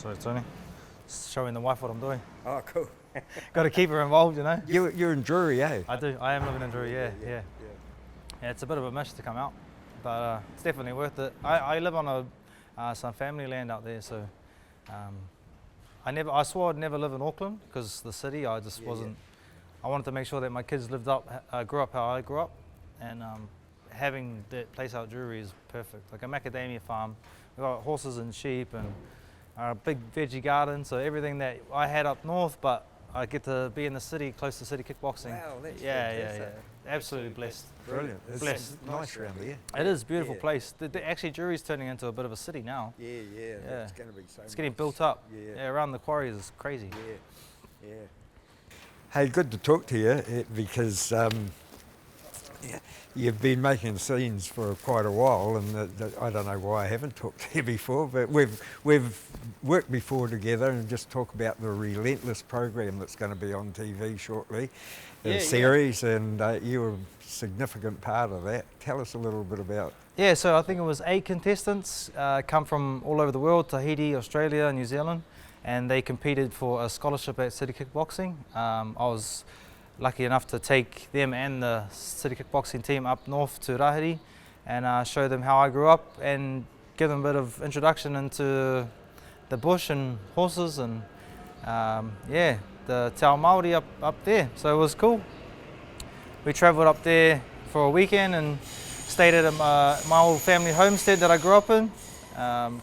Sorry, Tony. Showing the wife what I'm doing. Oh, cool. Got to keep her involved, you know. You're in Drury, eh? I do. I am living in Drury. Yeah. Yeah, it's a bit of a mission to come out, but it's definitely worth it. I live on some family land out there, so I swore I'd never live in Auckland because the city. I just wasn't. I wanted to make sure that my kids grew up how I grew up, and having that place out Drury is perfect. Like a macadamia farm, we've got horses and sheep and a big veggie garden. So everything that I had up north, but I get to be in the city, close to city kickboxing. Wow, that's yeah. fantastic. Absolutely blessed. Brilliant. It's Blessed. nice around there. It is a beautiful Yeah. place. Actually, Drury's turning into a bit of a city now. Yeah. It's going to be so It's getting nice. built up. Yeah. Around the quarries is crazy. Yeah. Hey, good to talk to you because you've been making scenes for quite a while, and I don't know why I haven't talked to you before, but we've worked before together and just talk about the Relentless program that's going to be on TV shortly, the series, and you were a significant part of that. Tell us a little bit about. Yeah, so I think it was 8 contestants come from all over the world, Tahiti, Australia, New Zealand, and they competed for a scholarship at City Kickboxing. I was lucky enough to take them and the City Kickboxing team up north to Rahiri and show them how I grew up and give them a bit of introduction into the bush and horses and the Te Ao Māori up there. So it was cool. We travelled up there for a weekend and stayed at my old family homestead that I grew up in,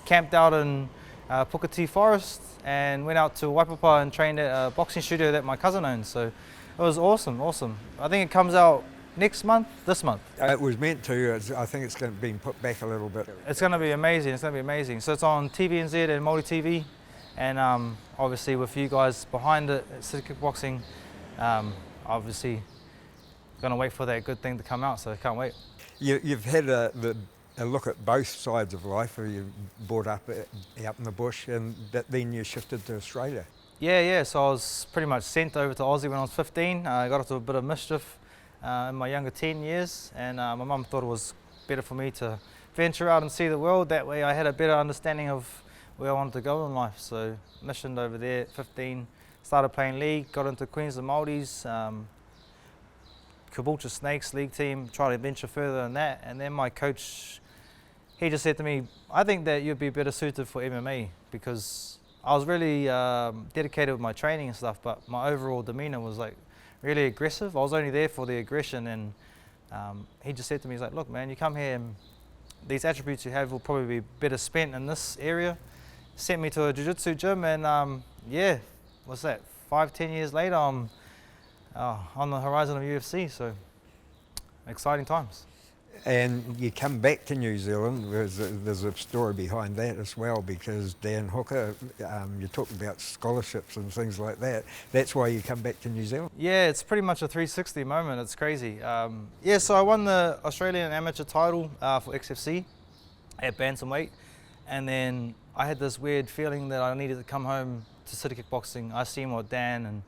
camped out in Puketi Forest and went out to Waipapa and trained at a boxing studio that my cousin owns. So it was awesome. I think it comes out this month. It was meant to. I think it's been put back a little bit. It's going to be amazing. So it's on TVNZ and Māori TV, and obviously with you guys behind it at City Kickboxing, obviously going to wait for that good thing to come out. So I can't wait. You've had a look at both sides of life. You brought up out in the bush, but then you shifted to Australia. Yeah. So I was pretty much sent over to Aussie when I was 15. I got into a bit of mischief in my younger teen years, and my mum thought it was better for me to venture out and see the world. That way I had a better understanding of where I wanted to go in life. So missioned over there at 15, started playing league, got into Queensland Māoris, Caboolture Snakes league team, tried to venture further than that, and then my coach, he just said to me, I think that you'd be better suited for MMA, because I was really dedicated with my training and stuff, but my overall demeanour was like really aggressive. I was only there for the aggression, and he just said to me, he's like, look man, you come here and these attributes you have will probably be better spent in this area. Sent me to a jiu-jitsu gym, and what's that, 5-10 years later I'm on the horizon of UFC, so exciting times. And you come back to New Zealand. There's a story behind that as well, because Dan Hooker, you talked about scholarships and things like that. That's why you come back to New Zealand? Yeah, it's pretty much a 360 moment. It's crazy. So I won the Australian amateur title for XFC at bantamweight, and then I had this weird feeling that I needed to come home to City Kickboxing. I seen what Dan and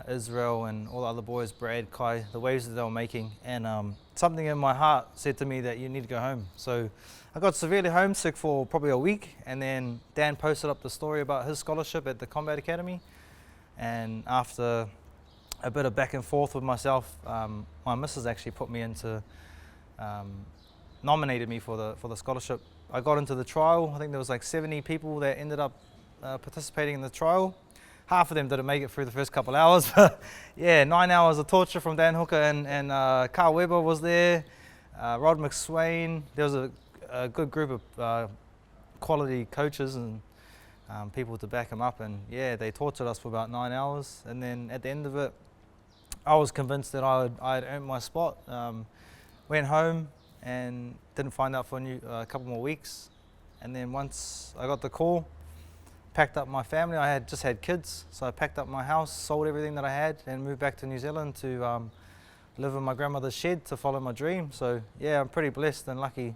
Israel and all the other boys, Brad, Kai, the waves that they were making, and something in my heart said to me that you need to go home. So I got severely homesick for probably a week, and then Dan posted up the story about his scholarship at the Combat Academy, and after a bit of back and forth with myself, my missus actually put me into, nominated me for the scholarship. I got into the trial. I think there was like 70 people that ended up participating in the trial. Half of them didn't make it through the first couple of hours, but yeah, 9 hours of torture from Dan Hooker, and Carl Weber was there, Rod McSwain. There was a good group of quality coaches and people to back him up, and yeah, they tortured us for about 9 hours, and then at the end of it, I was convinced that I had earned my spot. Went home and didn't find out for a couple more weeks, and then once I got the call, packed up my family. I had just had kids, so I packed up my house, sold everything that I had, and moved back to New Zealand to live in my grandmother's shed to follow my dream. So yeah, I'm pretty blessed and lucky,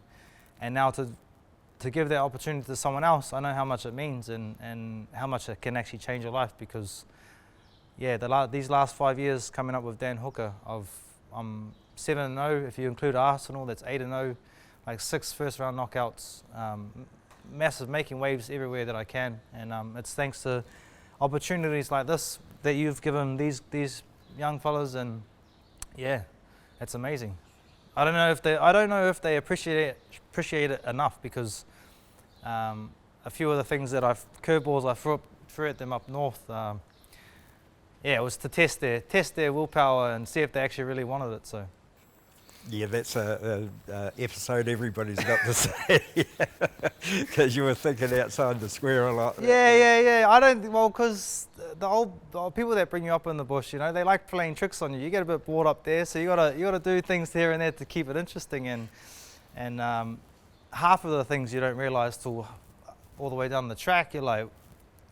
and now to give that opportunity to someone else, I know how much it means and how much it can actually change your life, because yeah, these last 5 years coming up with Dan Hooker, I'm 7-0 if you include Arsenal, that's 8-0, like 6 first round knockouts, massive, making waves everywhere that I can, and it's thanks to opportunities like this that you've given these young fellas, and yeah, it's amazing. I don't know if they appreciate it enough, because a few of the things that curveballs I threw at them up north, yeah, it was to test their willpower and see if they actually really wanted it. So. Yeah, that's a episode everybody's got to say, because you were thinking outside the square a lot. Yeah. I don't, well, because the old people that bring you up in the bush, you know, they like playing tricks on you. You get a bit bored up there, so you gotta do things here and there to keep it interesting. And half of the things you don't realise till all the way down the track. You're like,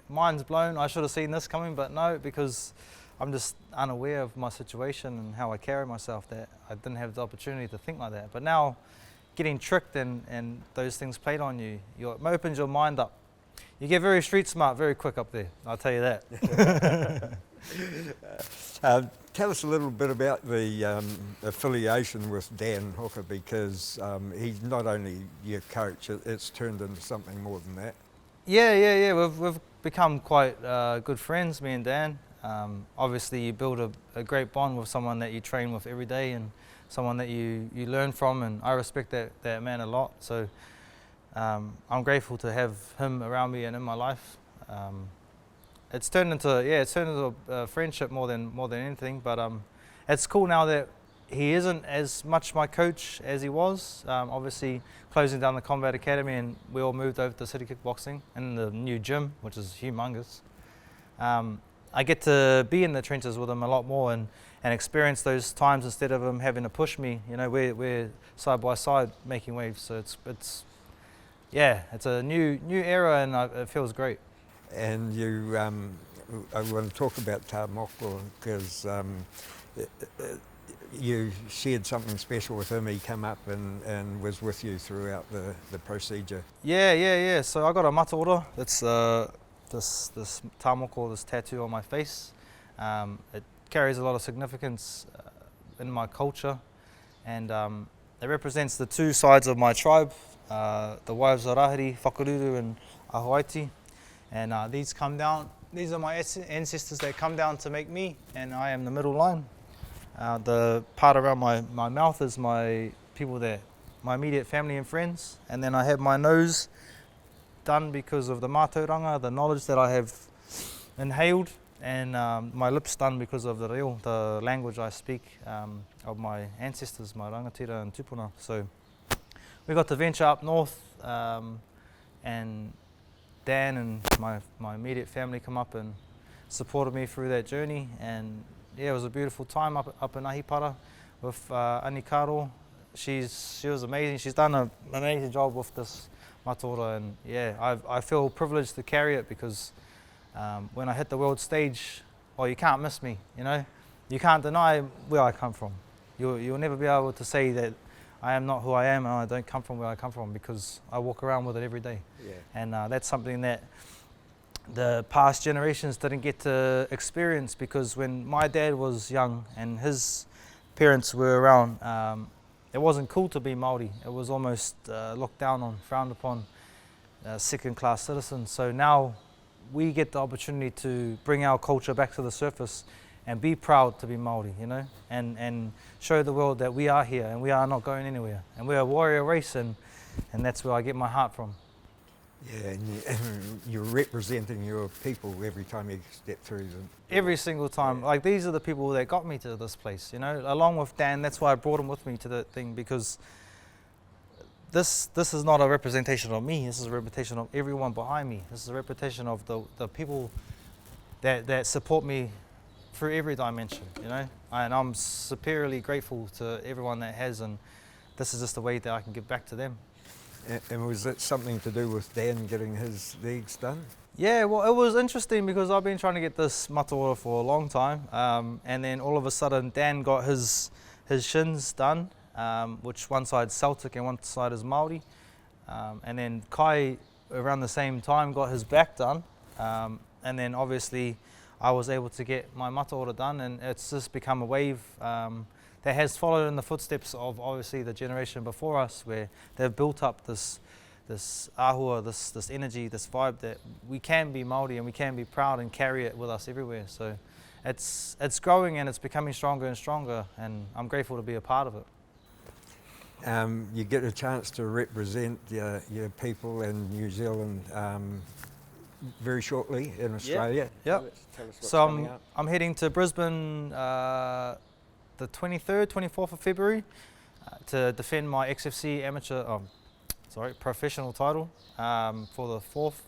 mind's blown. I should have seen this coming, but no, because I'm just unaware of my situation and how I carry myself, that I didn't have the opportunity to think like that. But now, getting tricked and those things played on you, it opens your mind up. You get very street smart very quick up there, I'll tell you that. Tell us a little bit about the affiliation with Dan Hooker, because he's not only your coach, it's turned into something more than that. Yeah. We've become quite good friends, me and Dan. Obviously, you build a great bond with someone that you train with every day, and someone that you learn from, and I respect that man a lot. So I'm grateful to have him around me and in my life. It's turned into a friendship more than anything. But it's cool now that he isn't as much my coach as he was. Obviously, closing down the Combat Academy, and we all moved over to City Kickboxing in the new gym, which is humongous. I get to be in the trenches with him a lot more and experience those times instead of him having to push me. You know, we're side by side making waves. So it's a new era, and it feels great. And you, I want to talk about moko, because you shared something special with him. He came up and was with you throughout the procedure. Yeah. So I got a mataora. It's this moko, this tattoo on my face. It carries a lot of significance in my culture, and it represents the two sides of my tribe, the wives of Rahiri, Whakaruru and Aotearoa. And these are my ancestors that come down to make me, and I am the middle line. The part around my mouth is my immediate family and friends, and then I have my nose done because of the mātauranga, the knowledge that I have inhaled, and my lips done because of the reo, the language I speak of my ancestors, my rangatira and tupuna. So we got to venture up north, and Dan and my immediate family come up and supported me through that journey, and yeah, it was a beautiful time up in Ahipara with Aotearoa. She was amazing. She's done an amazing job with this mataora, and yeah, I feel privileged to carry it, because when I hit the world stage, well, you can't miss me, you know. You can't deny where I come from. You'll never be able to say that I am not who I am and I don't come from where I come from, because I walk around with it every day. Yeah. And that's something that the past generations didn't get to experience, because when my dad was young and his parents were around, it wasn't cool to be Māori. It was almost looked down on, frowned upon, second-class citizens. So now we get the opportunity to bring our culture back to the surface and be proud to be Māori, you know, and show the world that we are here and we are not going anywhere. And we're a warrior race, and that's where I get my heart from. Yeah, and you're representing your people every time you step through them. Every single time. Yeah. Like, these are the people that got me to this place, you know, along with Dan. That's why I brought him with me to the thing, because this is not a representation of me. This is a representation of everyone behind me. This is a representation of the people that support me through every dimension, you know. And I'm superiorly grateful to everyone that has, and this is just the way that I can give back to them. And was that something to do with Dan getting his legs done? Yeah, well, it was interesting, because I've been trying to get this mataora for a long time, and then all of a sudden Dan got his shins done, which one side's Celtic and one side is Māori, and then Kai around the same time got his back done, and then obviously I was able to get my mataora done, and it's just become a wave that has followed in the footsteps of obviously the generation before us, where they've built up this this ahua, this energy, this vibe that we can be Māori and we can be proud and carry it with us everywhere. So it's growing and it's becoming stronger and stronger, and I'm grateful to be a part of it. You get a chance to represent your people in New Zealand very shortly in Australia. Yep. Tell us what's So coming up. I'm heading to Brisbane the 23rd, 24th of February to defend my XFC professional title for the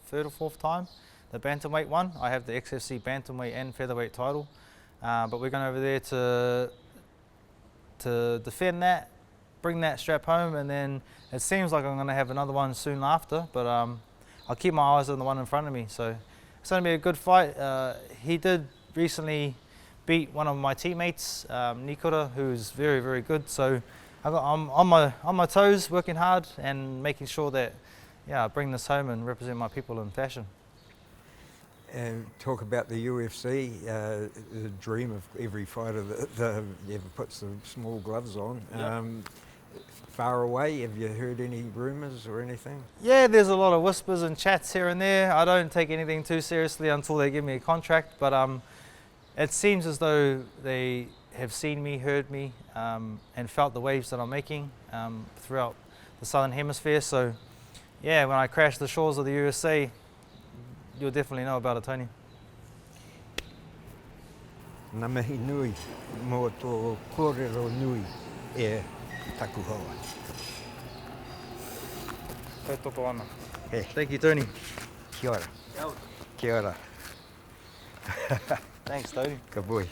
third or fourth time, the bantamweight one. I have the XFC bantamweight and featherweight title, but we're going over there to defend that, bring that strap home, and then it seems like I'm going to have another one soon after, but I'll keep my eyes on the one in front of me. So it's going to be a good fight. He did recently beat one of my teammates, Nikura, who's very, very good. So I'm on my toes, working hard and making sure that I bring this home and represent my people in fashion. And talk about the UFC, the dream of every fighter that ever puts the small gloves on. Yep. Far away, have you heard any rumours or anything? Yeah, there's a lot of whispers and chats here and there. I don't take anything too seriously until they give me a contract, but it seems as though they have seen me, heard me, and felt the waves that I'm making throughout the Southern Hemisphere. So yeah, when I crash the shores of the USA, you'll definitely know about it, Tony. Ngā mihi nui mō tō kōrero nui e taku hoa. Tautoko ana. Hey, Thank you, Tony. kia ora. Kia ora. Thanks, Tony. Ka boi.